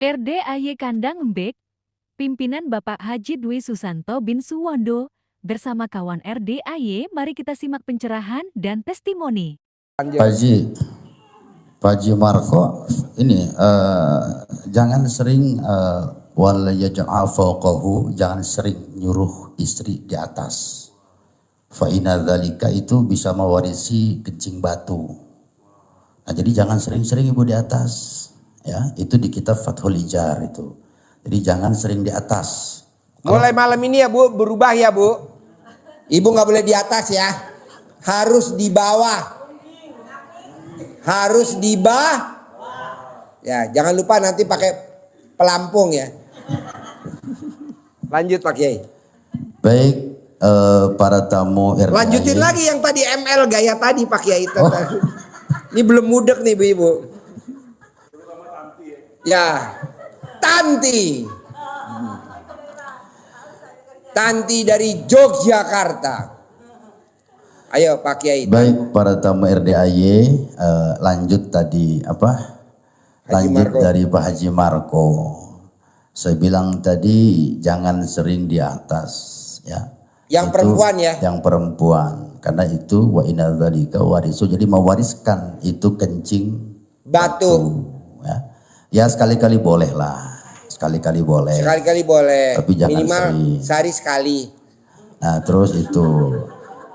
RDAY Kandang Embek, pimpinan Bapak Haji Dwi Susanto bin Suwondo, bersama kawan RDAY, mari kita simak pencerahan dan testimoni. Pak Haji Marko, ini jangan sering wala yaj'al fawqahu, jangan sering nyuruh istri di atas. Fa inna dzalika itu bisa mewarisi kencing batu. Nah, jadi jangan sering-sering ibu di atas. Ya, itu di kitab Fathul Ijar itu. Jadi jangan sering di atas. Mulai malam ini ya Bu, berubah ya Bu. Ibu nggak boleh di atas ya. Harus di bawah. Harus di bawah. Ya, jangan lupa nanti pakai pelampung ya. Lanjut Pak Kiai. Baik, para tamu RDAY. Lanjutin lagi yang tadi ML gaya tadi Pak Kiai. Ini belum mudek nih Bu Ibu. Ya, Tanti. Tanti dari Yogyakarta. Ayo Pak Kiai. Baik, para tamu RDAY, lanjut tadi apa? Lanjut dari Pak Haji Marko. Saya bilang tadi jangan sering di atas, ya. Yang itu, perempuan ya. Yang perempuan, karena itu wa inna dzalika warisu, jadi mewariskan itu kencing batu. Ya sekali-kali boleh lah, sekali-kali boleh. Sekali-kali boleh. Tapi jangan minimal sering. Sehari sekali. Nah terus itu.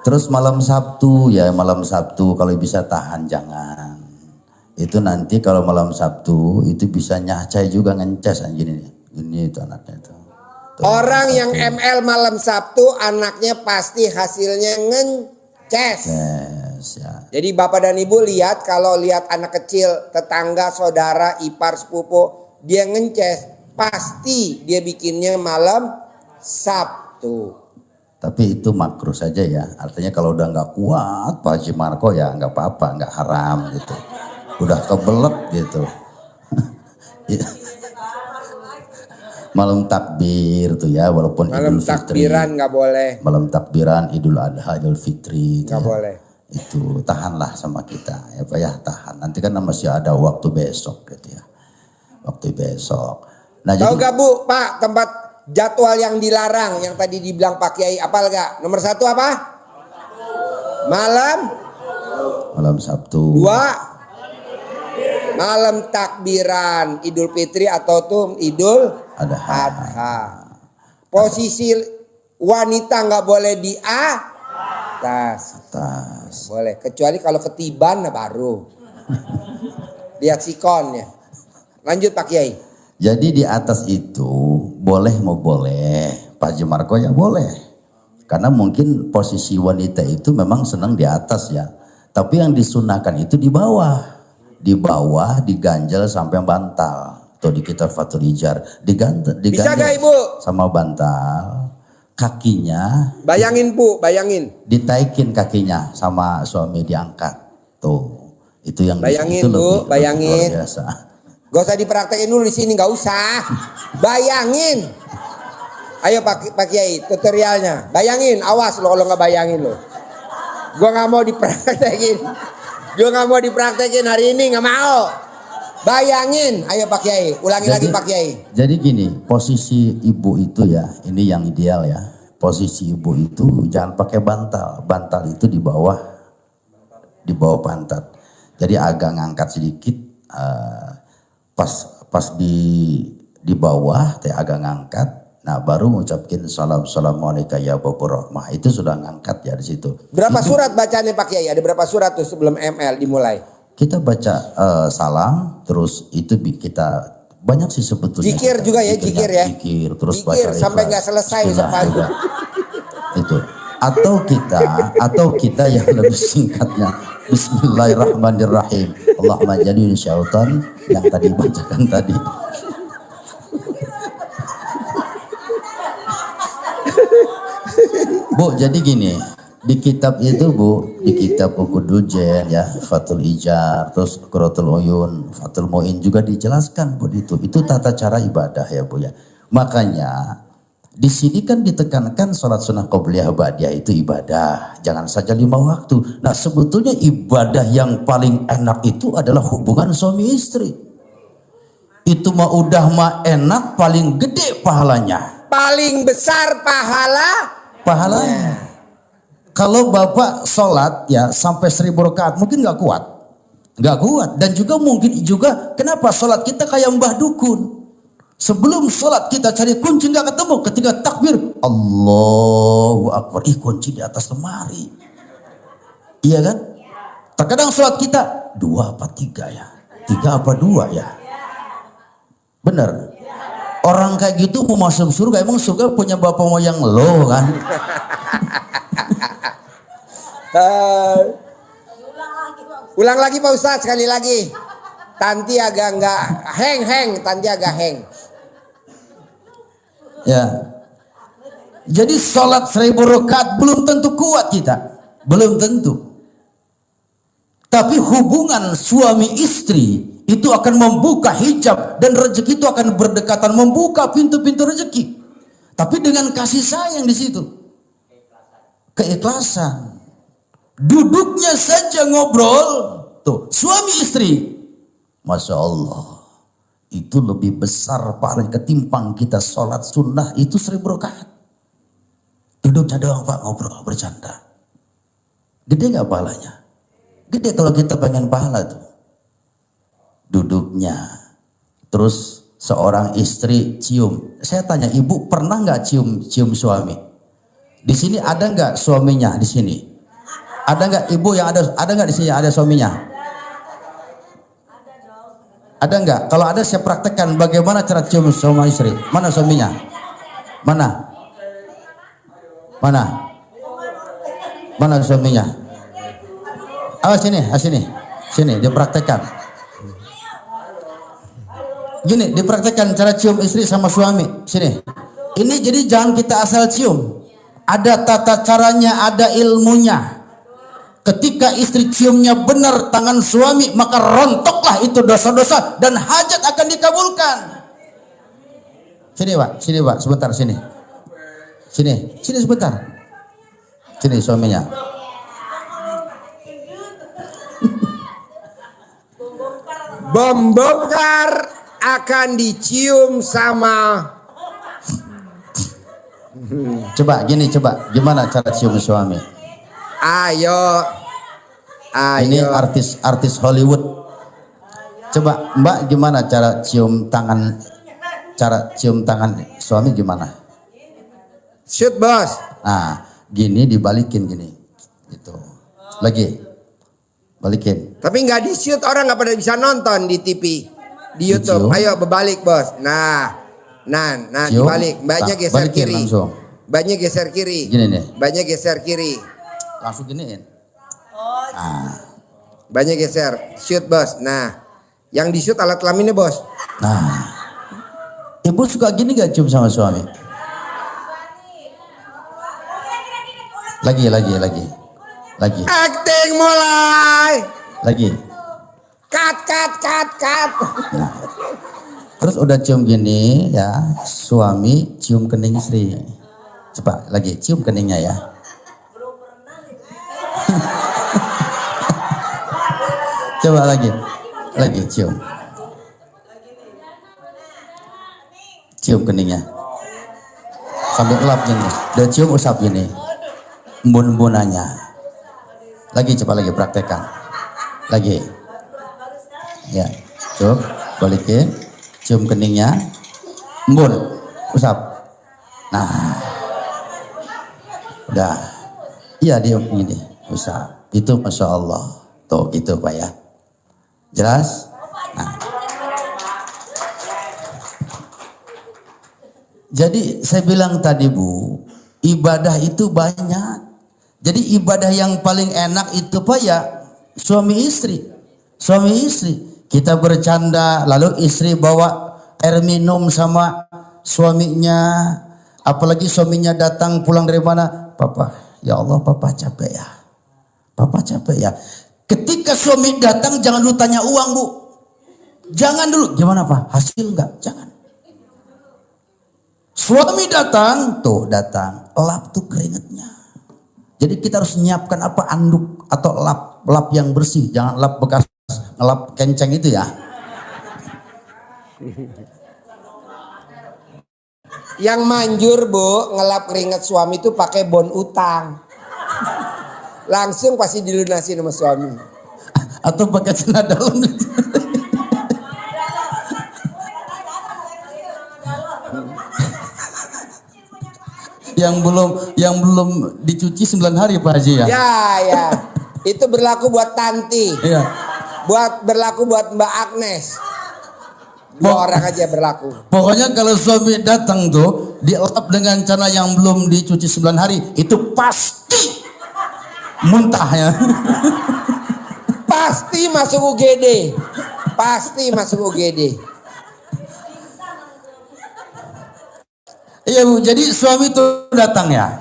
Terus malam Sabtu ya, malam Sabtu kalau bisa tahan jangan. Itu nanti kalau malam Sabtu itu bisa nyacai juga, ngencas gini nih. Ini itu anaknya itu. Tuh, orang yang ML malam Sabtu anaknya pasti hasilnya ngeces. Yes, ya. Jadi Bapak dan Ibu lihat, kalau lihat anak kecil, tetangga, saudara, ipar, sepupu, dia ngeces, pasti dia bikinnya malam Sabtu. Tapi itu makruh saja ya. Artinya kalau udah nggak kuat Pak Haji Marko ya nggak apa-apa, nggak haram gitu. Udah kebelet gitu. Malam takbir tuh ya, walaupun malam Idul Fitri. Takbiran nggak boleh. Malam takbiran Idul Adha, Idul Fitri. Nggak ya. Boleh. Itu tahanlah sama kita ya Pak ya, tahan. Nanti kan masih ada waktu besok gitu ya. Waktu besok. Nah, tahu gak Bu, Pak, tempat jadwal yang dilarang yang tadi dibilang Pak Kiai, apal gak? Nomor 1 apa? Malam Sabtu. 2 malam takbiran Idul Fitri atau tuh Idul Adha. Posisi wanita nggak boleh di atas. Boleh, kecuali kalau ketiban baru. Lihat sikonnya. Lanjut Pak Kiai. Jadi di atas itu boleh mau boleh, Pak Haji Marko ya boleh. Karena mungkin posisi wanita itu memang senang di atas ya. Tapi yang disunahkan itu di bawah. Di bawah diganjel sampai bantal. Atau di kitab Fathul Ijar diganjel bisa gak Ibu? Sama bantal. Kakinya bayangin Bu, bayangin ditaikin kakinya sama suami, diangkat. Tuh. Itu yang bayangin itu Bu, bayangin. Luar biasa. Gak usah dipraktekin dulu di sini, gak usah. Bayangin. Ayo Pak Kiai, tutorialnya. Bayangin, awas lo kalau nggak bayangin lo. Gua nggak mau dipraktekin. Gue nggak mau dipraktekin hari ini, nggak mau. Bayangin, ayo Pak Kiai, ulangi lagi Pak Kiai. Jadi gini, posisi ibu itu ya, ini yang ideal ya. Posisi ibu itu jangan pakai bantal, bantal itu di bawah pantat. Jadi agak ngangkat sedikit, pas di bawah, agak ngangkat. Nah baru mengucapkan assalamualaikum ya Bapak Rahmah, itu sudah ngangkat ya di situ. Berapa surat bacanya Pak Kiai? Ada berapa surat tuh sebelum ML dimulai? Kita baca salam, terus itu kita banyak sih sebetulnya. Zikir juga ya, zikir ya. Zikir, terus zikir baca sampai nggak selesai juga. Itu. Atau kita yang lebih singkatnya. Bismillahirrahmanirrahim. Allahumma jadiin syaitan yang tadi bacakan tadi. Bu, jadi gini, di kitab itu Bu, di kitab Ukudul Jen ya, Fathul Ijar, terus Qurratul Uyun, Fathul Mu'in juga dijelaskan Bu itu tata cara ibadah ya Bu ya. Makanya di sini kan ditekankan sholat sunnah qobliyah ba'diyah itu ibadah, jangan saja 5 waktu. Nah sebetulnya ibadah yang paling enak itu adalah hubungan suami istri. Itu mah udah mah enak, paling gede pahalanya. Paling besar pahalanya. Kalau Bapak sholat ya sampai 1000 rakaat mungkin nggak kuat. Nggak kuat. Dan juga mungkin juga kenapa sholat kita kayak mbah dukun. Sebelum sholat kita cari kunci nggak ketemu. Ketika takbir, Allahu Akbar. Kunci di atas lemari. Iya kan? Terkadang sholat kita 2 apa 3 ya? 3 apa 2 ya? Bener. Orang kayak gitu mau masuk surga, emang surga punya bapak moyang lo kan? Ulang lagi Pak Ustadz, sekali lagi. Tanti agak enggak Tanti agak hang. Ya. Jadi sholat 1000 rakaat belum tentu kuat kita. Belum tentu. Tapi hubungan suami istri itu akan membuka hijab dan rezeki itu akan berdekatan, membuka pintu-pintu rezeki. Tapi dengan kasih sayang di situ. Keikhlasan. Duduknya saja ngobrol. Tuh, suami istri. Masya Allah. Itu lebih besar paling ketimbang kita sholat sunnah itu 1000 rakaat. Duduknya doang Pak, ngobrol, bercanda. Gede gak pahalanya? Gede kalau kita pengen pahala tuh. Duduknya. Terus seorang istri cium. Saya tanya, ibu pernah nggak cium suami? Di sini ada nggak suaminya di sini? Ada nggak ibu yang ada nggak di sini ada suaminya? Ada nggak? Kalau ada saya praktekkan bagaimana cara cium suami istri. Mana suaminya? Mana? Mana? Mana suaminya? Awas sini dipraktekkan. Gini, dipraktekkan cara cium istri sama suami. Sini. Ini jadi jangan kita asal cium. Ada tata caranya, ada ilmunya. Ketika istri ciumnya benar tangan suami, maka rontoklah itu dosa-dosa dan hajat akan dikabulkan. Sini Pak, sebentar sini. Sini sebentar. Sini suaminya. Membongkar akan dicium sama. Coba gimana cara cium suami? Ayo. Ini artis Hollywood. Coba Mbak gimana cara cium tangan suami gimana? Shoot bos. Nah, gini dibalikin gini. Gitu. Lagi. Balikin. Tapi nggak di shoot, orang nggak pada bisa nonton di TV. Di YouTube. Ayo berbalik bos. Nah dibalik. Mbaknya geser kiri. Langsung. Mbaknya geser kiri. Gini nih. Mbaknya geser kiri. Langsung giniin. Mbaknya geser. Shoot bos. Nah, yang di shoot alat kelaminnya bos. Nah, ibu suka gini gak cium sama suami? Lagi. Acting mulai. Lagi. Cut. Nah, terus udah cium gini ya, suami cium kening istri. Coba lagi cium keningnya ya. Coba lagi cium. Cium keningnya. Sambil elap gini. Udah cium usap gini. Embun-embunannya. Coba lagi praktekkan. Lagi. Ya, coba balikin. Cium keningnya. Embun. Usap. Nah. Udah. Iya dia gini. Usap. Itu Masya Allah. Tuh gitu Pak ya. Jelas? Nah. Jadi saya bilang tadi Bu, ibadah itu banyak. Jadi ibadah yang paling enak itu Pak ya suami istri. Suami istri. Kita bercanda lalu istri bawa air minum sama suaminya. Apalagi suaminya datang pulang dari mana? Papa, ya Allah papa capek ya. Papa capek ya. Ketika suami datang jangan dulu tanya uang Bu. Jangan dulu. Gimana Pak? Hasil enggak? Jangan. Suami datang. Lap tuh keringetnya. Jadi kita harus menyiapkan apa? Anduk atau lap yang bersih. Jangan lap bekas ngelap kenceng itu ya. Yang manjur Bu, ngelap keringat suami itu pakai bon utang. Langsung pasti dilunasin sama suami. Atau pakai celana dalam. yang belum dicuci 9 hari Pak Haji ya. Ya. Itu berlaku buat Tanti. Iya. Berlaku buat Mbak Agnes. 2 orang aja berlaku. Pokoknya kalau suami datang tuh dielap dengan cara yang belum dicuci 9 hari, itu pasti muntah ya. Pasti masuk UGD. Pasti masuk UGD. Iya Bu, jadi suami itu datang ya.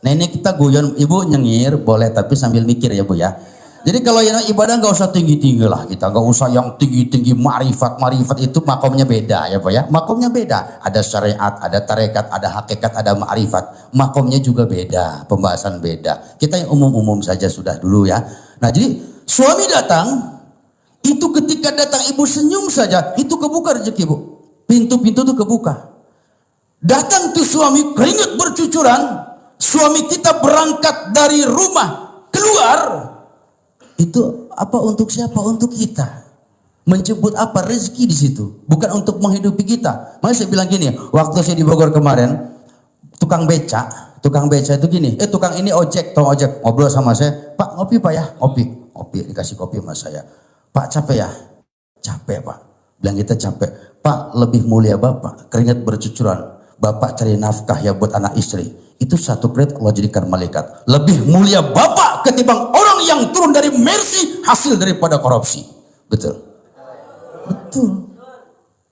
Nah ini kita guyon, Ibu nyengir boleh tapi sambil mikir ya Bu ya. Jadi kalau yang ibadah nggak usah tinggi-tinggi lah kita, nggak usah yang tinggi-tinggi marifat itu makomnya beda ya Pak ya. Makomnya beda, ada syariat, ada tarekat, ada hakikat, ada ma'rifat. Makomnya juga beda, pembahasan beda. Kita yang umum-umum saja sudah dulu ya. Nah jadi suami datang, itu ketika datang Ibu senyum saja, itu kebuka rezeki Bu. Pintu-pintu tuh kebuka. Datang tuh suami keringat bercucuran, suami kita berangkat dari rumah keluar. Itu apa untuk siapa? Untuk kita. Menjemput apa? Rezeki di situ. Bukan untuk menghidupi kita. Makanya saya bilang gini, waktu saya di Bogor kemarin, tukang beca itu gini, tukang ini ojek, ngobrol sama saya, Pak ngopi Pak ya, ngopi, dikasih kopi sama saya. Pak capek ya? Capek Pak. Bilang kita capek. Pak lebih mulia Bapak, keringat bercucuran. Bapak cari nafkah ya buat anak istri. Itu satu kredit Allah jadikan malaikat. Lebih mulia Bapak ketimbang orang yang turun dari mercy hasil daripada korupsi. Betul.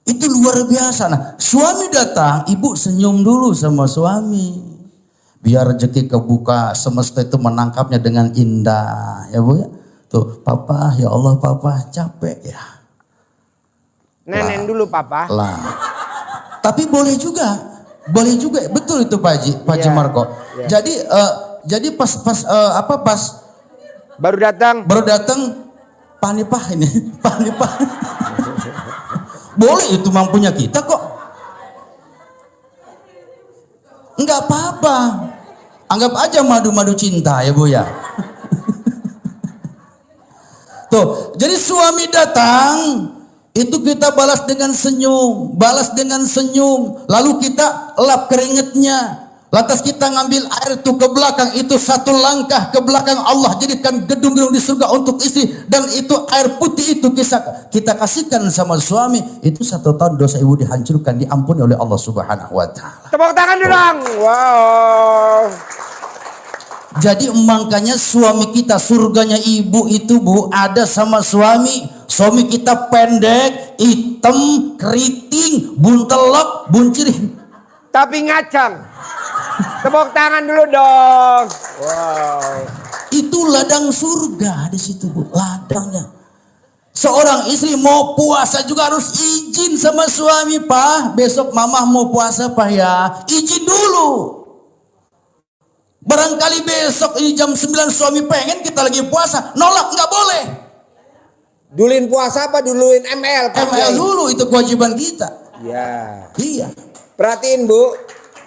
Itu luar biasa. Nah, suami datang, Ibu senyum dulu sama suami. Biar rezeki kebuka, semesta itu menangkapnya dengan indah. Ya Bu ya. Tuh, Papa, ya Allah Papa, capek ya. Nenek dulu Papa. Lah. Tapi boleh juga, betul itu Pak Haji Marco. Yeah. Jadi pas baru datang panipah ini, panipah. Boleh itu mampunya kita kok. Enggak apa-apa. Anggap aja madu-madu cinta ya Bu ya. Tuh, jadi suami datang, itu kita balas dengan senyum, lalu kita lap keringetnya, lantas kita ngambil air itu ke belakang, itu satu langkah ke belakang Allah jadikan gedung-gedung di surga untuk istri, dan itu air putih itu kita kasihkan sama suami, itu 1 tahun dosa Ibu dihancurkan, diampuni oleh Allah Subhanahu wa Ta'ala. Tepuk tangan dong. Wow. Jadi makanya suami kita, surganya Ibu itu Bu ada sama suami. Suami kita pendek, hitam, keriting, buntelok, buncirin. Tapi ngacang. Tepuk tangan dulu dong. Wow. Itu ladang surga di situ Bu, ladangnya. Seorang istri mau puasa juga harus izin sama suami, Pak. Besok Mama mau puasa Pak ya. Izin dulu. Barangkali besok jam 9 suami pengen kita lagi puasa, nolak nggak boleh. Duluin puasa apa duluin ML? ML dulu, itu kewajiban kita. Ya. Iya. Perhatiin Bu.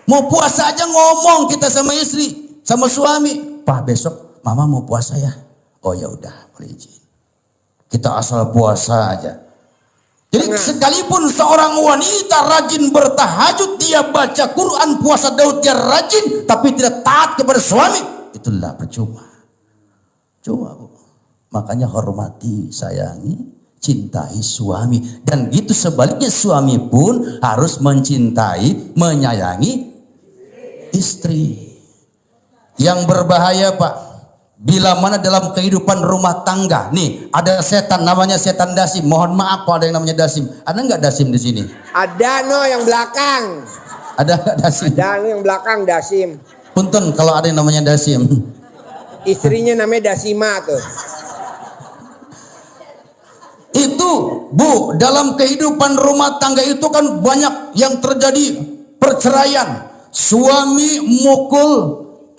Mau puasa aja ngomong kita sama istri, sama suami. Pak besok Mama mau puasa ya. Oh ya udah, boleh izin. Kita asal puasa aja. Jadi sekalipun seorang wanita rajin bertahajud, dia baca Quran, puasa Daud, dia rajin, tapi tidak taat kepada suami, itulah percuma. Cuma Bu. Makanya hormati, sayangi, cintai suami. Dan gitu sebaliknya suami pun harus mencintai, menyayangi istri. Yang berbahaya Pak, bila mana dalam kehidupan rumah tangga, nih ada setan namanya setan dasim. Mohon maaf kalau ada yang namanya dasim. Ada nggak dasim di sini? Ada yang belakang. Ada nggak dasim? Ada yang belakang dasim. Punten kalau ada yang namanya dasim. Istrinya namanya Dasima tuh. Itu Bu, dalam kehidupan rumah tangga itu kan banyak yang terjadi perceraian. Suami mukul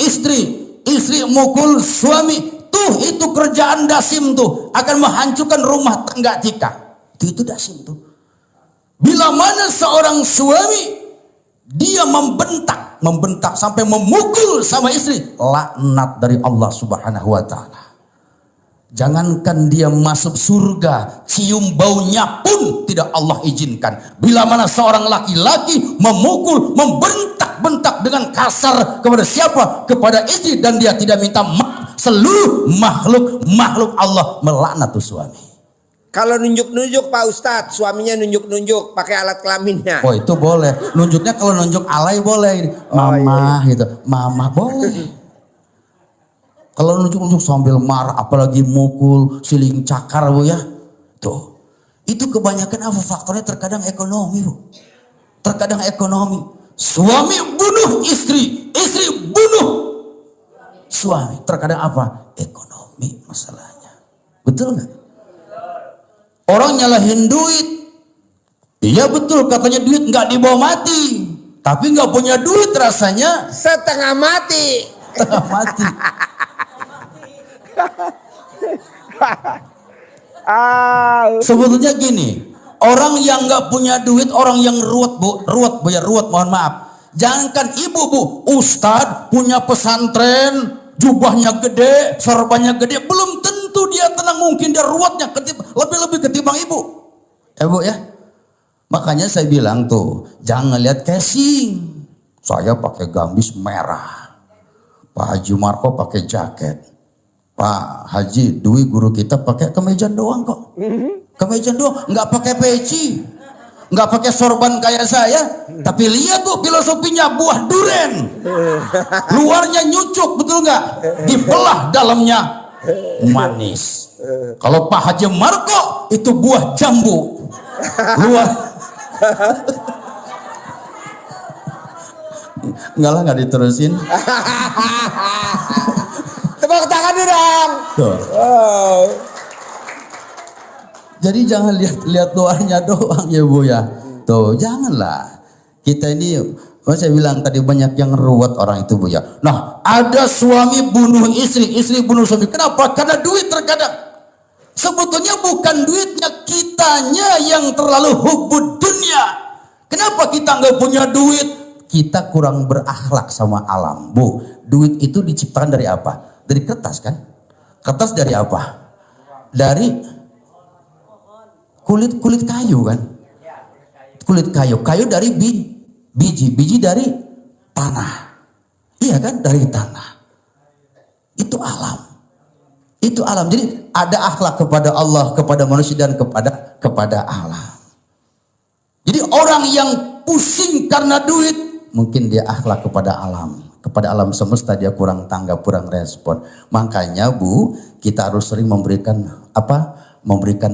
istri, istri mukul suami. Tuh itu kerjaan dasim tuh, akan menghancurkan rumah tangga kita. Itu dasim tuh. Bila mana seorang suami dia membentak sampai memukul sama istri, laknat dari Allah Subhanahu wa taala. Jangankan dia masuk surga, cium baunya pun tidak Allah izinkan. Bila mana seorang laki-laki memukul, membentak dengan kasar kepada siapa? Kepada istri, dan dia tidak minta maaf, seluruh makhluk Allah melaknat tuh suami. Kalau nunjuk-nunjuk Pak Ustadz, suaminya nunjuk-nunjuk pakai alat kelaminnya. Oh itu boleh. Nunjuknya kalau nunjuk alay boleh. Mama gitu. Mama boleh. Kalau nunjuk-nunjuk sambil marah, apalagi mukul, siling cakar Bu ya. Tuh. Itu kebanyakan apa faktornya? Terkadang ekonomi Bu. Terkadang ekonomi. Suami bunuh istri, istri bunuh suami. Terkadang apa? Ekonomi masalahnya. Betul nggak? Orang nyalahin duit. Iya betul, katanya duit nggak dibawa mati. Tapi nggak punya duit rasanya setengah mati. setengah mati. Sebetulnya gini, orang yang nggak punya duit, orang yang ruwet mohon maaf. Jangankan ibu Bu, ustadz punya pesantren, jubahnya gede, sorbannya gede, belum tentu dia tenang, mungkin dia ruwetnya lebih ketimbang ibu. Bu ya. Makanya saya bilang tuh, jangan lihat casing. Saya pakai gamis merah. Pak Haji Marco pakai jaket. Pak Haji Dwi guru kita pakai kemeja doang kok. Kemeja doang, nggak pakai peci. Nggak pakai sorban kayak saya. Tapi lihat tuh filosofinya, buah duren. Luarnya nyucuk, betul nggak? Dibelah dalamnya manis. Kalau Pak Haji Marco itu buah jambu. Luar enggak lah, nggak diterusin. Tepuk tangan dong. Oh. Jadi jangan lihat doanya doang ya Bu ya. Tuh janganlah. Kita ini, saya bilang tadi banyak yang ruwet orang itu Bu ya. Nah ada suami bunuh istri, istri bunuh suami. Kenapa? Karena duit terkadang. Sebetulnya bukan duitnya, kitanya yang terlalu hubbud dunia. Kenapa kita nggak punya duit? Kita kurang berakhlak sama alam Bu. Duit itu diciptakan dari apa? Dari kertas kan? Kertas dari apa? Dari kulit kayu kan? Kulit kayu. Kayu dari biji dari tanah. Iya kan? Dari tanah. Itu alam. Itu alam. Jadi ada akhlak kepada Allah, kepada manusia, dan kepada alam. Jadi orang yang pusing karena duit, mungkin dia akhlak kepada alam. Kepada alam semesta dia kurang tanggap, kurang respon. Makanya Bu, kita harus sering memberikan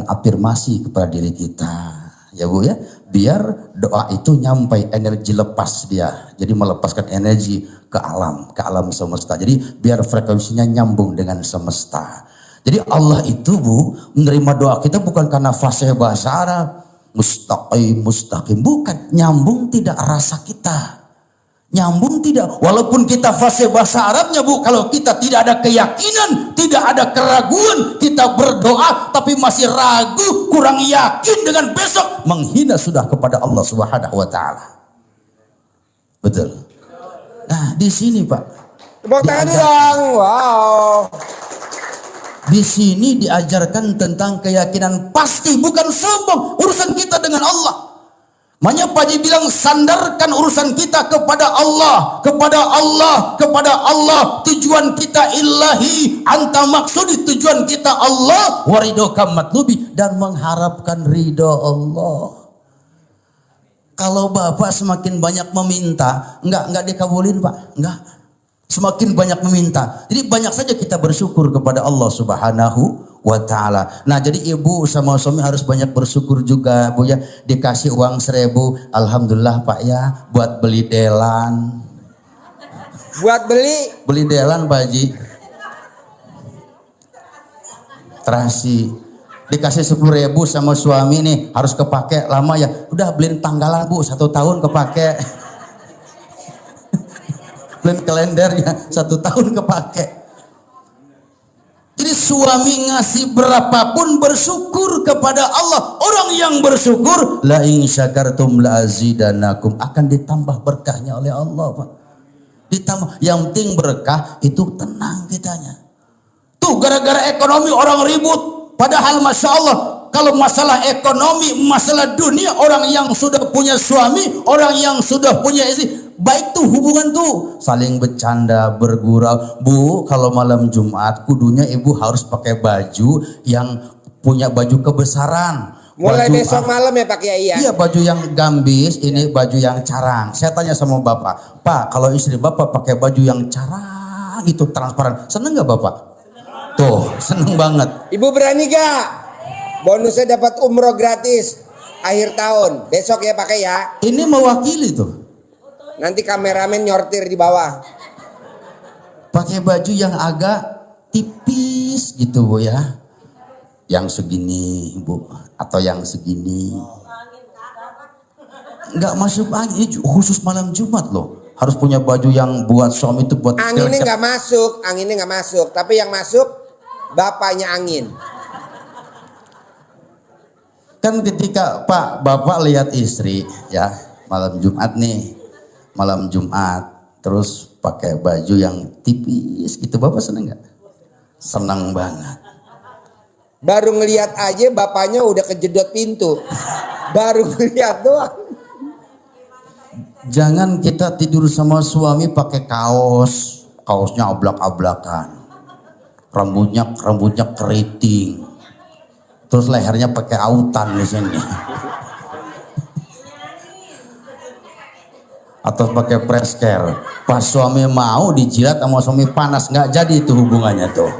afirmasi kepada diri kita. Ya Bu ya, biar doa itu nyampai, energi lepas dia. Jadi melepaskan energi ke alam semesta. Jadi biar frekuensinya nyambung dengan semesta. Jadi Allah itu Bu, menerima doa kita bukan karena fasih bahasa Arab. Mustaqim, bukan. Nyambung tidak rasa kita. Nyambung tidak, walaupun kita fasih bahasa Arabnya Bu, kalau kita tidak ada keyakinan, tidak ada keraguan, kita berdoa tapi masih ragu, kurang yakin dengan besok, menghina sudah kepada Allah Subhanahu wa taala. Betul. Nah, di sini Pak. Tepuk tangan dong. Wow. Di sini diajarkan tentang keyakinan pasti, bukan sombong. Urusan kita dengan Allah. Makanya Pak Haji bilang, sandarkan urusan kita kepada Allah, kepada Allah, kepada Allah. Tujuan kita ilahi, anta maksudi, tujuan kita Allah, waridoka matlubi, dan mengharapkan ridho Allah. Kalau Bapak semakin banyak meminta, enggak dikabulin Pak, enggak. Semakin banyak meminta. Jadi banyak saja kita bersyukur kepada Allah Subhanahu wa ta'ala. Nah jadi ibu sama suami harus banyak bersyukur juga Bu ya. Dikasih uang 1.000, alhamdulillah Pak ya, buat beli delan. Buat beli delan Pak Haji. Terasi. Dikasih 10.000 sama suami nih, harus kepake lama ya. Udah beliin tanggalan Bu, 1 tahun kepake. Beliin kalendernya, 1 tahun kepake. Jadi suami ngasih berapapun bersyukur kepada Allah. Orang yang bersyukur, la in syakartum la azidanakum, akan ditambah berkahnya oleh Allah, Pak. Ditambah, yang penting berkah itu tenang kitanya. Tuh gara-gara ekonomi orang ribut, padahal Masya Allah kalau masalah ekonomi, masalah dunia, orang yang sudah punya suami, orang yang sudah punya istri, baik tuh hubungan tuh saling bercanda, bergurau. Bu, kalau malam Jumat kudunya ibu harus pakai baju yang punya baju kebesaran. Mulai Baju, besok malam ya Pak Kiai ya. iya, baju yang gambis, ini baju yang carang. Saya tanya sama Bapak, Pak, kalau istri Bapak pakai baju yang carang itu transparan, seneng nggak Bapak? Tuh, seneng banget. Ibu berani gak? Bonusnya dapat umroh gratis akhir tahun. Besok ya pakai ya. Ini mewakili tuh. Nanti kameramen nyortir di bawah. Pakai baju yang agak tipis gitu Bu ya. Yang segini Bu, atau yang segini. Nggak masuk angin, ini khusus malam Jumat loh. Harus punya baju yang buat suami itu buat Anginnya nggak masuk, anginnya nggak masuk. Tapi yang masuk bapaknya angin. Kan ketika Pak Bapak lihat istri ya malam Jumat nih, malam Jumat terus pakai baju yang tipis gitu, Bapak seneng nggak? Senang banget. Baru ngelihat aja bapaknya udah kejedot pintu. Baru ngelihat doang. Jangan kita tidur sama suami pakai kaosnya ablak-ablakan, rambutnya keriting, terus lehernya pakai autan di sini, atau pakai presker. Pas suami mau dijilat sama suami panas, nggak jadi itu hubungannya tuh.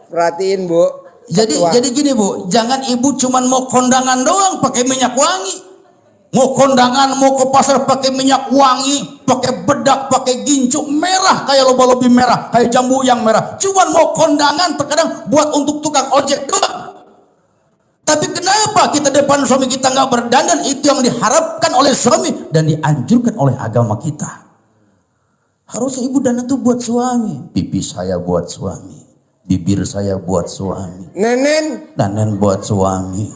Perhatiin Bu. Jadi gini Bu, jangan ibu cuman mau kondangan doang pakai minyak wangi. Mau kondangan, mau ke pasar pakai minyak wangi, pakai bedak, pakai gincu merah kayak loba-lobi merah, kayak jambu yang merah. Cuman mau kondangan terkadang buat untuk tukang ojek doang. Tapi kenapa kita depan suami kita nggak berdandan? Itu yang diharapkan oleh suami dan dianjurkan oleh agama kita. Harusnya ibu dandan tuh buat suami. Pipi saya buat suami. Bibir saya buat suami. Nenen buat suami.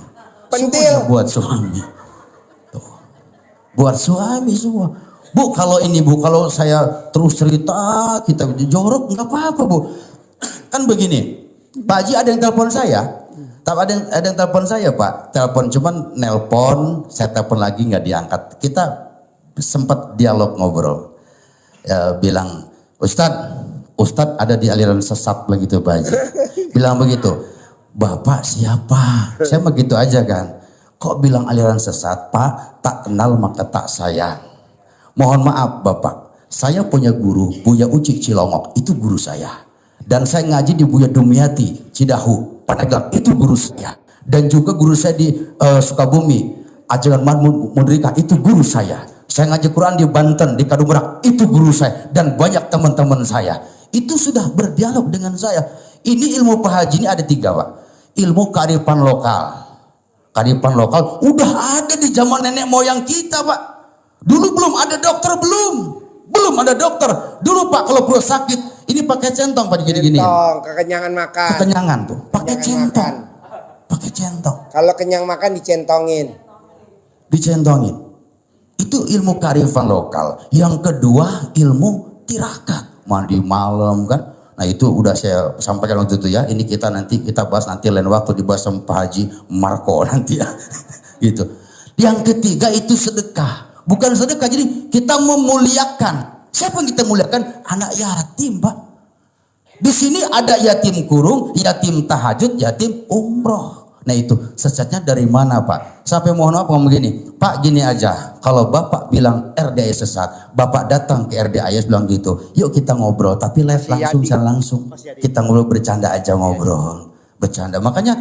Pentil semuanya buat suami. Tuh. Buat suami semua. Bu, kalau ini Bu, kalau saya terus cerita kita jorok nggak apa-apa Bu. Kan begini, Pak Haji ada yang telepon saya. Ada yang telepon saya Pak. Telepon cuman nelpon, saya telepon lagi nggak diangkat. Kita sempat dialog ngobrol. Bilang, Ustadz ada di aliran sesat begitu Pak Haji. Bilang begitu, Bapak siapa? Saya begitu aja kan. Kok bilang aliran sesat Pak? Tak kenal maka tak sayang. Mohon maaf Bapak, saya punya guru Buya Uci Cilongok, itu guru saya. Dan saya ngaji di Buya Dumyati Cidahu, Pandeglang, itu guru saya. Dan juga guru saya di Sukabumi, Ajaran Mudrika, itu guru saya. Saya ngaji Quran di Banten, di Kadungrak, itu guru saya. Dan banyak teman-teman saya. Itu sudah berdialog dengan saya. Ini ilmu Pak Haji ini ada 3 Pak. Ilmu kearifan lokal. Kearifan lokal udah ada di zaman nenek moyang kita Pak. Dulu belum ada dokter, belum ada dokter. Dulu Pak kalau perut sakit, ini pakai centong Pak gini-gini. Kekenyangan makan. Kekenyangan tuh, pakai centong. Pakai centong. Kalau kenyang makan dicentongin. Dicentongin. Itu ilmu kearifan lokal. Yang kedua ilmu tirakat. Mandi malam kan. Nah itu udah saya sampaikan waktu itu ya. Ini kita bahas nanti lain waktu dibahas sama Pak Haji Marco nanti ya. Gitu. Yang ketiga itu sedekah. Bukan sedekah, jadi kita memuliakan. Siapa yang kita muliakan? Anak yatim Pak. Di sini ada yatim kurung, yatim tahajud, yatim umroh. Nah itu sesatnya dari mana Pak? Sampai mohon maaf ngomong gini, Pak gini aja, kalau Bapak bilang RDI sesat, Bapak datang ke RDI bilang gitu, yuk kita ngobrol, tapi live langsung, secara langsung. Kita ngobrol bercanda aja ngobrol, bercanda. Makanya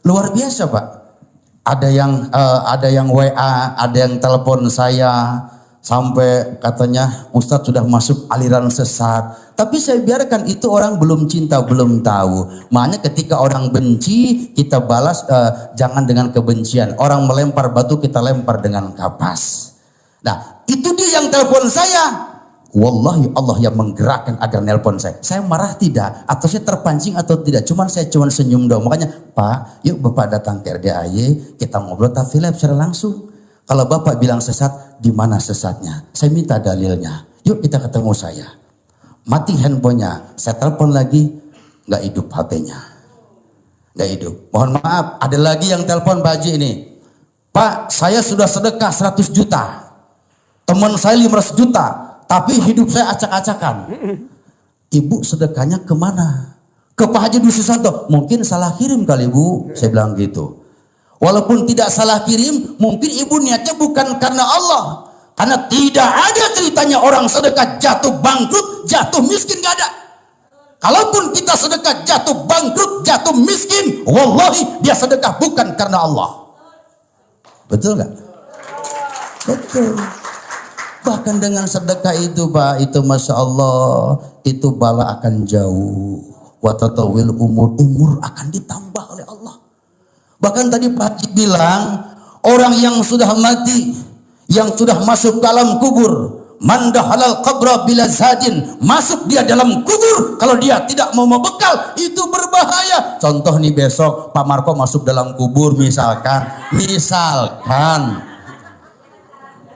luar biasa Pak. Ada yang WA, ada yang telepon saya, sampai katanya Ustadz sudah masuk aliran sesat. Tapi saya biarkan itu, orang belum cinta, belum tahu. Makanya ketika orang benci, kita balas jangan dengan kebencian. Orang melempar batu, kita lempar dengan kapas. Nah itu dia yang telepon saya. Wallahi Allah yang menggerakkan agar nelpon saya. Saya marah tidak, atau saya terpancing atau tidak. Saya cuma senyum dong. Makanya, Pak, yuk Bapak datang ke RDAY, kita ngobrol tapi live secara langsung. Kalau Bapak bilang sesat, di mana sesatnya? Saya minta dalilnya. Yuk kita ketemu saya. Mati handphonenya, saya telepon lagi, nggak hidup HP-nya. Nggak hidup. Mohon maaf, ada lagi yang telepon Pak Haji ini. Pak, saya sudah sedekah 100 juta. Teman saya 500 juta. Tapi hidup saya acak-acakan. Ibu sedekahnya kemana? Ke Pak Haji Dwi Susanto. Mungkin salah kirim kali Bu. Saya bilang gitu. Walaupun tidak salah kirim, mungkin ibu niatnya bukan karena Allah. Karena tidak ada ceritanya orang sedekah jatuh bangkrut, jatuh miskin, gak ada. Kalaupun kita sedekah jatuh bangkrut, jatuh miskin, wallahi dia sedekah bukan karena Allah. Betul gak? Betul. Bahkan dengan sedekah itu Pak, itu Masya Allah, itu bala akan jauh. Watatawil umur akan ditambah oleh Allah. Bahkan tadi Pak Haji bilang, orang yang sudah mati, yang sudah masuk ke alam kubur, manda halal qabra bila zadin, masuk dia dalam kubur, kalau dia tidak mau bekal, itu berbahaya. Contoh nih besok Pak Marco masuk dalam kubur misalkan.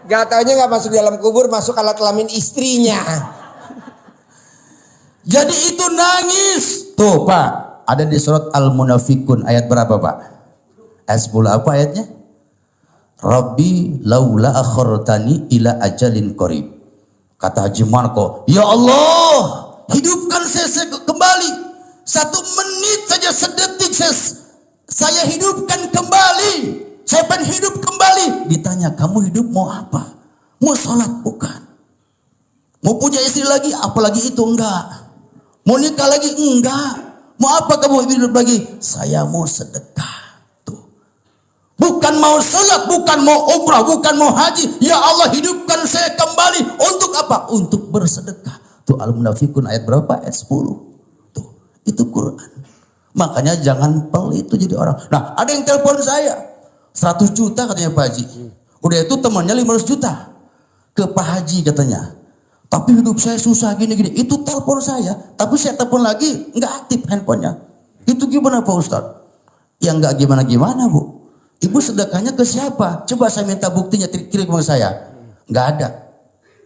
Gak taunya gak masuk dalam kubur, masuk alat kelamin istrinya. Jadi itu nangis. Tuh Pak, ada di surat Al-Munafikun ayat berapa Pak? Ayat 10 apa ayatnya? Rabbi laula akhartani ila ajalin qarib. Kata Haji Marco, ya Allah, hidupkan saya kembali. 1 menit saja, sedetik saya hidupkan kembali. Saya pengen hidup kembali. Ditanya, kamu hidup mau apa? Mau sholat? Bukan. Mau punya istri lagi? Apalagi itu? Enggak. Mau nikah lagi? Enggak. Mau apa kamu hidup lagi? Saya mau sedekah. Tuh. Bukan mau sholat, bukan mau umrah, bukan mau haji. Ya Allah, hidupkan saya kembali. Untuk apa? Untuk bersedekah. Tuh Al-Munafikun ayat berapa? Ayat 10. Tuh. Itu Quran. Makanya jangan pelit itu jadi orang. Nah, ada yang telepon saya. 100 juta katanya Pak Haji. Udah itu temannya 500 juta. Ke Pak Haji katanya. Tapi hidup saya susah gini-gini. Itu telepon saya. Tapi saya telepon lagi nggak aktif handphonenya. Itu gimana Pak Ustadz? Ya nggak gimana-gimana Bu. Ibu sedekahnya ke siapa? Coba saya minta buktinya, kirim ke saya. Nggak ada.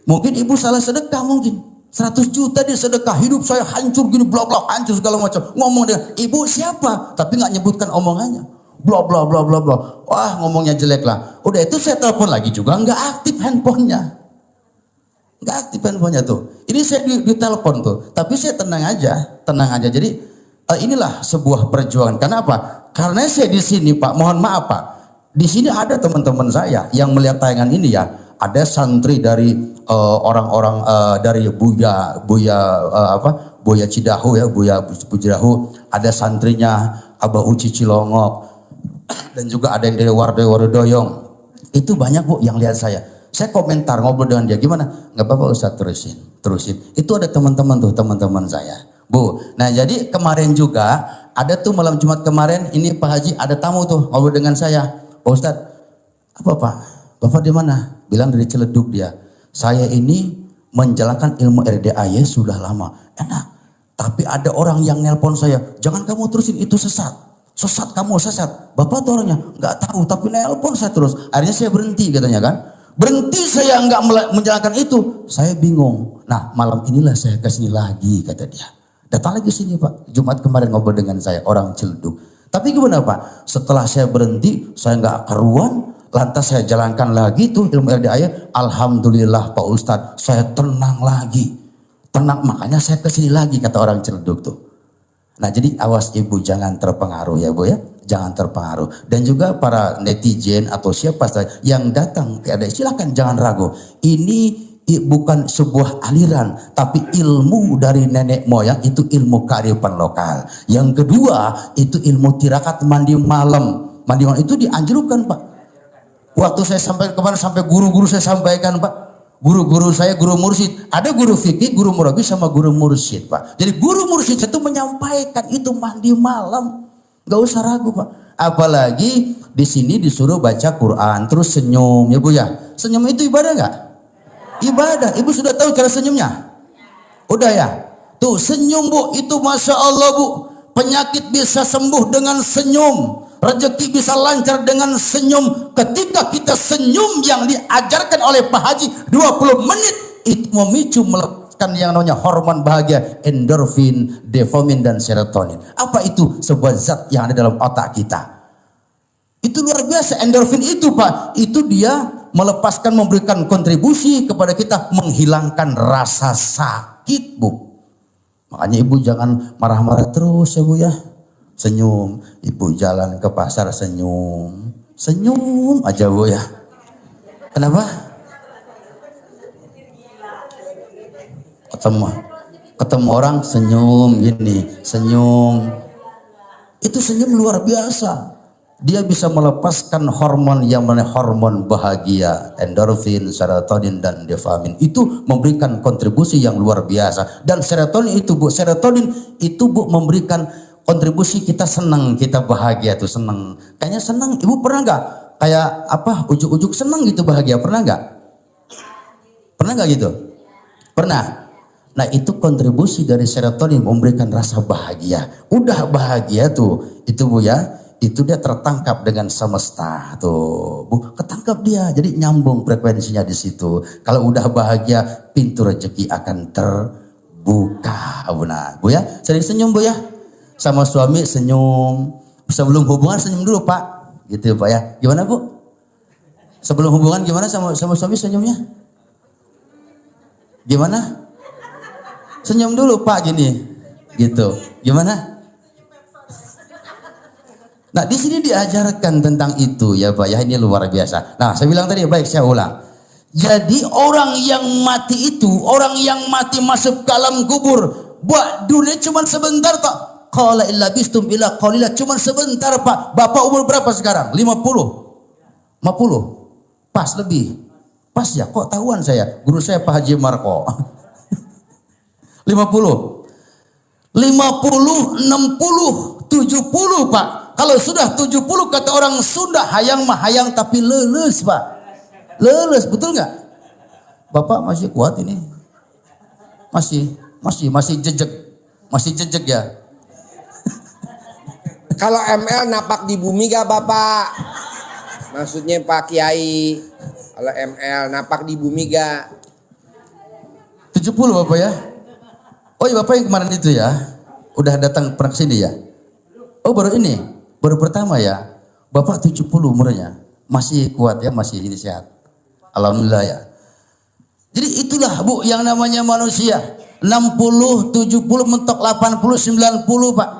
Mungkin ibu salah sedekah mungkin. 100 juta dia sedekah. Hidup saya hancur gini, blok-blok, hancur segala macam. Ngomong dia, ibu siapa? Tapi nggak nyebutkan omongannya. Bla bla bla bla bla. Wah, ngomongnya jelek lah. Udah itu saya telepon lagi juga nggak aktif handphonenya. Nggak aktif handphonenya tuh. Ini saya ditelepon tuh. Tapi saya tenang aja, tenang aja. Jadi inilah sebuah perjuangan. Karena apa? Karena saya di sini Pak, mohon maaf Pak. Di sini ada teman-teman saya yang melihat tayangan ini ya. Ada santri dari orang-orang dari Buya Cidahu ya, Buya Cidahu. Ada santrinya Abah Uci Cilongok. Dan juga ada yang dari Wardoyo. Itu banyak Bu yang lihat saya. Saya komentar, ngobrol dengan dia, gimana? Nggak apa-apa Ustaz, terusin. Itu ada teman-teman tuh, teman-teman saya. Bu, nah jadi kemarin juga ada tuh malam Jumat kemarin, ini Pak Haji ada tamu tuh ngobrol dengan saya. Pak Ustaz, apa Pak? Bapak di mana? Bilang dari Ciledug dia. Saya ini menjalankan ilmu RDAY sudah lama. Enak. Tapi ada orang yang nelpon saya, jangan kamu terusin, itu sesat. Sesat kamu, sesat. Bapak tuh orangnya nggak tahu, tapi nelpon saya terus. Akhirnya saya berhenti katanya kan. Berhenti saya nggak menjalankan itu. Saya bingung. Nah malam inilah saya kesini lagi kata dia. Datang lagi sini Pak. Jumat kemarin ngobrol dengan saya orang Ciledug. Tapi gimana Pak? Setelah saya berhenti, saya nggak keruan. Lantas saya jalankan lagi tuh ilmu RDAY. Alhamdulillah Pak Ustadz, saya tenang lagi. Tenang, makanya saya kesini lagi kata orang Ciledug tuh. Nah jadi awas ibu jangan terpengaruh ya Bu ya. Jangan terpengaruh. Dan juga para netizen atau siapa saja yang datang ke RDAY, silakan jangan ragu. Ini bukan sebuah aliran, tapi ilmu dari nenek moyang, itu ilmu kearifan lokal. Yang kedua itu ilmu tirakat mandi malam. Mandi malam itu dianjurkan Pak. Waktu saya sampai kemarin sampai guru-guru saya sampaikan Pak. Guru-guru saya, guru mursyid. Ada guru fikih, guru murabi sama guru mursyid Pak. Jadi guru mursyid itu menyampaikan itu mandi malam. Gak usah ragu Pak. Apalagi di sini disuruh baca Quran terus senyum ya Bu ya. Senyum itu ibadah gak? Ibadah. Ibu sudah tahu cara senyumnya? Udah ya? Tuh senyum Bu, itu Masya Allah Bu. Penyakit bisa sembuh dengan senyum. Rezeki bisa lancar dengan senyum. Ketika kita senyum yang diajarkan oleh Pak Haji 20 menit, itu memicu melepaskan yang namanya hormon bahagia, endorfin, dopamin, dan serotonin. Apa itu? Sebuah zat yang ada dalam otak kita. Itu luar biasa. Endorfin itu Pak, itu dia melepaskan, memberikan kontribusi kepada kita menghilangkan rasa sakit Bu. Makanya ibu jangan marah-marah terus ya Bu ya. Senyum. Ibu jalan ke pasar senyum. Senyum aja Bu ya. Kenapa? Ketemu orang senyum gini. Senyum. Itu senyum luar biasa. Dia bisa melepaskan hormon yang namanya hormon bahagia, endorfin, serotonin, dan dopamin. Itu memberikan kontribusi yang luar biasa. Dan serotonin itu Bu, memberikan kontribusi kita senang, kita bahagia tuh senang. Kayaknya senang. Ibu pernah nggak kayak apa ujuk-ujuk senang gitu bahagia? Pernah nggak? Pernah nggak gitu? Pernah. Nah itu kontribusi dari serotonin memberikan rasa bahagia. Udah bahagia tuh, itu Bu ya. Itu dia tertangkap dengan semesta tuh Bu, ketangkap dia, jadi nyambung frekuensinya di situ. Kalau udah bahagia, pintu rezeki akan terbuka Bu. Nah Bu ya, sering senyum Bu ya, sama suami senyum. Sebelum hubungan senyum dulu Pak, gitu ya Pak ya. Gimana Bu? Sebelum hubungan gimana sama suami senyumnya? Gimana? Senyum dulu Pak gini, gitu. Gimana? Nah di sini diajarkan tentang itu ya Pak ya, ini luar biasa. Nah saya bilang tadi, baik saya ulang. Jadi orang yang mati itu, orang yang mati masuk ke alam kubur, buat dunia cuma sebentar Pak. Qala illa bistum ila qalila, cuma sebentar Pak. Bapak umur berapa sekarang? 50? 50? Pas lebih. Pas ya, kok tahuan saya? Guru saya Pak Haji Marko. 50? 50, 60, 70 Pak. Kalau sudah 70 kata orang Sunda, hayang mah hayang tapi leles Pak. Leles, betul nggak? Bapak masih kuat ini? Masih jejek ya. Kalau ML napak di bumi gak Bapak? Maksudnya Pak Kiai. Kalau ML napak di bumi gak? 70 Bapak ya? Oh iya Bapak yang kemarin itu ya? Udah datang pernah kesini ya? Oh baru ini? Baru pertama ya? Bapak 70 umurnya. Masih kuat ya, masih ini sehat. Alhamdulillah ya. Jadi itulah Bu yang namanya manusia. 60, 70, mentok 80, 90 Pak.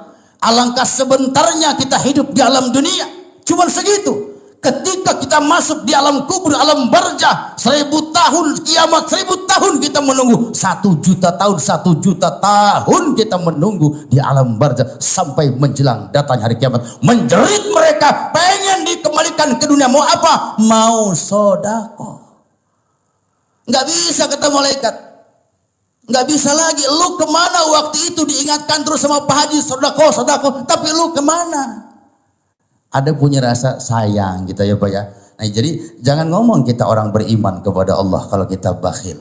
Alangkah sebentarnya kita hidup di alam dunia. Cuman segitu. Ketika kita masuk di alam kubur, alam barzah, 1000 tahun kiamat, 1000 tahun kita menunggu. 1 juta tahun, 1 juta tahun kita menunggu di alam barzah sampai menjelang datang hari kiamat. Menjerit mereka, pengen dikembalikan ke dunia. Mau apa? Mau sodako. Nggak bisa kata malaikat. Nggak bisa lagi. Lu kemana waktu itu diingatkan terus sama Pak Haji, sodako. Tapi lu kemana? Ada punya rasa sayang gitu ya Pak ya. Nah jadi jangan ngomong kita orang beriman kepada Allah kalau kita bakhil.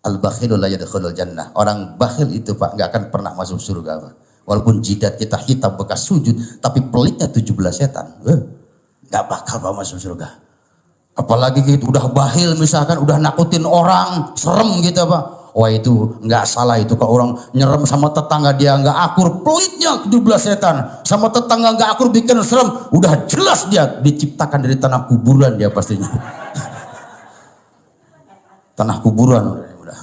Al-bakhilu la yadkhulul jannah. Orang bakhil itu Pak nggak akan pernah masuk surga Pak. Walaupun jidat kita hitam bekas sujud, tapi pelitnya 17 setan. Nggak bakal Pak masuk surga. Apalagi gitu udah bakhil misalkan, udah nakutin orang, serem gitu Pak. Wah itu nggak salah itu kalau orang nyerem sama tetangga dia nggak akur, pelitnya 17 setan. Sama tetangga nggak akur bikin serem, udah jelas dia diciptakan dari tanah kuburan dia pastinya. Tanah kuburan udah.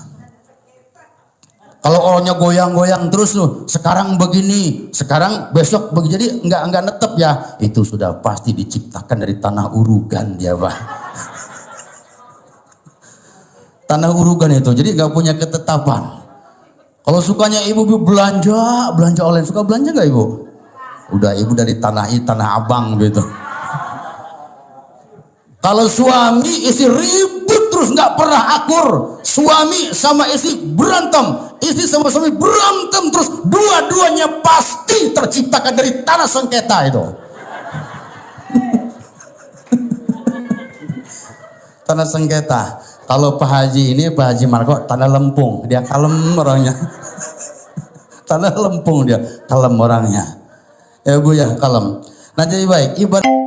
Kalau orangnya goyang-goyang terus tuh, sekarang begini, sekarang besok begini, jadi nggak netep ya. Itu sudah pasti diciptakan dari tanah urugan dia Pak. Tanah urugan itu, jadi nggak punya ketetapan. Kalau sukanya ibu belanja online, suka belanja nggak ibu? Udah ibu dari tanah abang gitu. Kalau suami istri ribut terus nggak pernah akur, suami sama istri berantem, istri sama suami berantem terus, dua-duanya pasti terciptakan dari tanah sengketa itu. tanah sengketa. Kalau Pak Haji ini, Pak Haji Marco, tanah lempung, dia kalem orangnya. Tanah lempung dia, kalem orangnya. Ya Bu ya, kalem. Nah jadi baik, ibarat